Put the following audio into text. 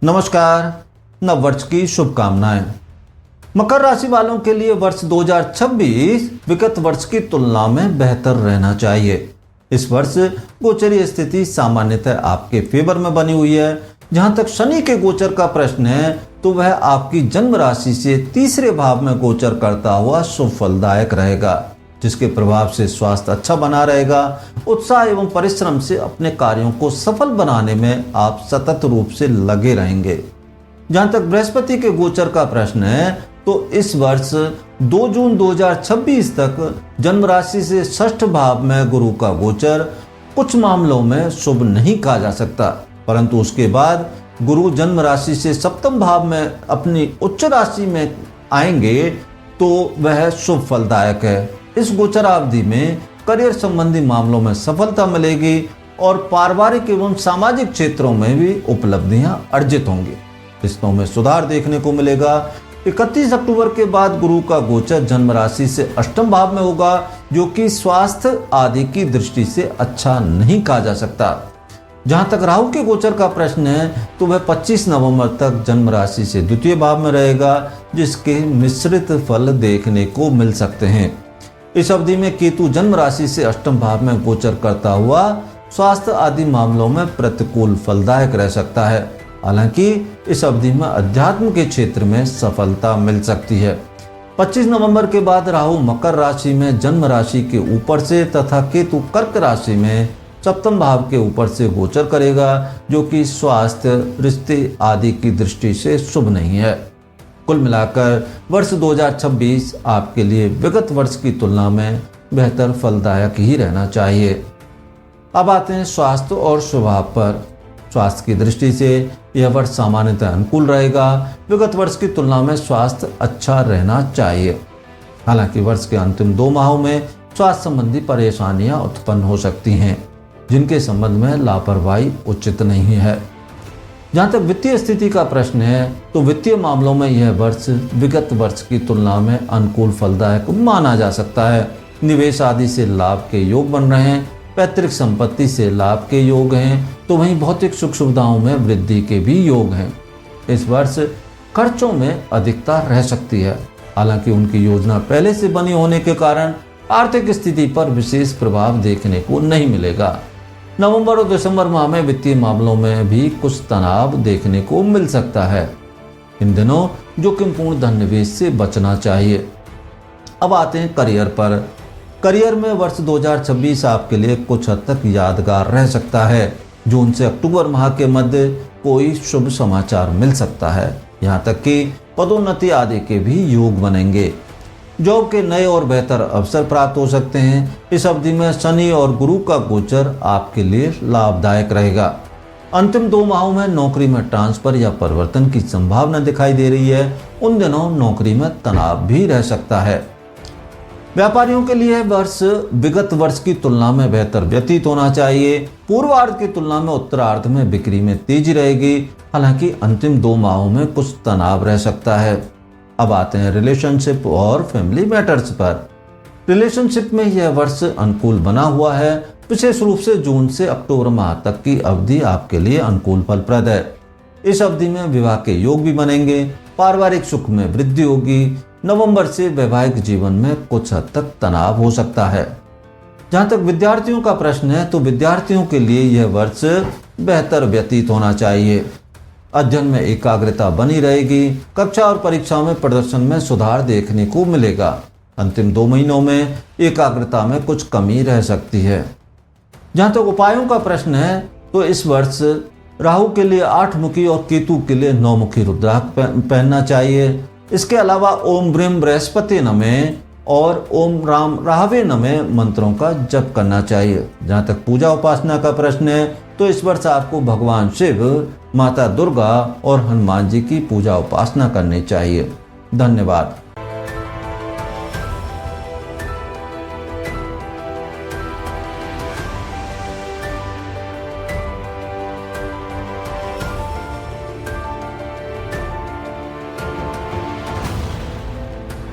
नमस्कार। नववर्ष की शुभकामनाएं। मकर राशि वालों के लिए वर्ष 2026 विगत वर्ष की तुलना में बेहतर रहना चाहिए। इस वर्ष गोचरीय स्थिति सामान्यतः आपके फेवर में बनी हुई है। जहां तक शनि के गोचर का प्रश्न है तो वह आपकी जन्म राशि से तीसरे भाव में गोचर करता हुआ शुभ फलदायक रहेगा, जिसके प्रभाव से स्वास्थ्य अच्छा बना रहेगा। उत्साह एवं परिश्रम से अपने कार्यों को सफल बनाने में आप सतत रूप से लगे रहेंगे। जहां तक बृहस्पति के गोचर का प्रश्न है तो इस वर्ष 2 जून 2026 तक जन्म राशि से षष्ठ भाव में गुरु का गोचर कुछ मामलों में शुभ नहीं कहा जा सकता, परंतु उसके बाद गुरु जन्म राशि से सप्तम भाव में अपनी उच्च राशि में आएंगे तो वह शुभ फलदायक है। इस गोचरावधि में करियर संबंधी मामलों में सफलता मिलेगी और पारिवारिक एवं सामाजिक क्षेत्रों में भी उपलब्धियां अर्जित होंगी। रिश्तों में सुधार देखने को मिलेगा। 31 अक्टूबर के बाद गुरु का गोचर जन्म राशि से अष्टम भाव में होगा, जो कि स्वास्थ्य आदि की दृष्टि से अच्छा नहीं कहा जा सकता। जहां तक राहु के गोचर का प्रश्न है तो वह 25 नवंबर तक जन्म राशि से द्वितीय भाव में रहेगा, जिसके मिश्रित फल देखने को मिल सकते हैं। इस अवधि में केतु जन्म राशि से अष्टम भाव में गोचर करता हुआ स्वास्थ्य आदि मामलों में प्रतिकूल फलदायक रह सकता है। हालांकि इस अवधि में अध्यात्म के क्षेत्र में सफलता मिल सकती है। 25 नवंबर के बाद राहु मकर राशि में जन्म राशि के ऊपर से तथा केतु कर्क राशि में सप्तम भाव के ऊपर से गोचर करेगा, जो कि स्वास्थ्य, रिश्ते आदि की दृष्टि से शुभ नहीं है। कुल मिलाकर वर्ष 2026 आपके लिए विगत वर्ष की तुलना में बेहतर फलदायक ही रहना चाहिए। अब आते हैं स्वास्थ्य और स्वभाव पर। स्वास्थ्य की दृष्टि से यह वर्ष सामान्यतः अनुकूल रहेगा। विगत वर्ष की तुलना में स्वास्थ्य अच्छा रहना चाहिए। हालांकि वर्ष के अंतिम 2 माहों में स्वास्थ्य संबंधी परेशानियां उत्पन्न हो सकती हैं, जिनके संबंध में लापरवाही उचित नहीं है। जहां तक वित्तीय स्थिति का प्रश्न है तो वित्तीय मामलों में यह वर्ष विगत वर्ष की तुलना में अनुकूल फलदायक माना जा सकता है। निवेश आदि से लाभ के योग बन रहे हैं, पैतृक संपत्ति से लाभ के योग हैं, तो वहीं भौतिक सुख सुविधाओं में वृद्धि के भी योग हैं। इस वर्ष खर्चों में अधिकता रह सकती है। हालांकि उनकी योजना पहले से बनी होने के कारण आर्थिक स्थिति पर विशेष प्रभाव देखने को नहीं मिलेगा। नवंबर और दिसंबर माह में वित्तीय मामलों में भी कुछ तनाव देखने को मिल सकता है। इन दिनों जोखिमपूर्ण धन निवेश से बचना चाहिए। अब आते हैं करियर पर। करियर में वर्ष 2026 आपके लिए कुछ हद तक यादगार रह सकता है। जून से अक्टूबर माह के मध्य कोई शुभ समाचार मिल सकता है। यहाँ तक कि पदोन्नति आदि के भी योग बनेंगे। जॉब के नए और बेहतर अवसर प्राप्त हो सकते हैं। इस अवधि में शनि और गुरु का गोचर आपके लिए लाभदायक रहेगा। अंतिम 2 माहों में नौकरी में ट्रांसफर या परिवर्तन की संभावना दिखाई दे रही है। उन दिनों नौकरी में तनाव भी रह सकता है। व्यापारियों के लिए वर्ष विगत वर्ष की तुलना में बेहतर व्यतीत होना चाहिए। पूर्वार्ध की तुलना में उत्तरार्ध में बिक्री में तेजी रहेगी। हालांकि अंतिम 2 माहों में कुछ तनाव रह सकता है। अब आते हैं रिलेशनशिप और फैमिली मैटर्स पर। रिलेशनशिप में यह वर्ष अनुकूल बना हुआ है। विशेष रूप से जून से अक्टूबर माह तक की अवधि आपके लिए अनुकूल फलप्रद है। इस अवधि में विवाह के योग भी बनेंगे। पारिवारिक सुख में वृद्धि होगी। नवंबर से वैवाहिक जीवन में कुछ हद तक तनाव हो सकता है। जहां तक विद्यार्थियों का प्रश्न है तो विद्यार्थियों के लिए यह वर्ष बेहतर व्यतीत होना चाहिए। अध्ययन में एकाग्रता बनी रहेगी। कक्षा और परीक्षाओं में प्रदर्शन में सुधार देखने को मिलेगा। अंतिम 2 महीनों में एकाग्रता में कुछ कमी रह सकती है। जहां तक उपायों का प्रश्न है तो इस वर्ष राहु के लिए 8 मुखी और केतु के लिए 9 मुखी रुद्राक्ष पहनना चाहिए। इसके अलावा ओम ब्रीम बृहस्पति नमः और ओम राम राहवे नमः मंत्रों का जप करना चाहिए। जहाँ तक पूजा उपासना का प्रश्न है तो इस वर्ष आपको भगवान शिव, माता दुर्गा और हनुमान जी की पूजा उपासना करनी चाहिए। धन्यवाद।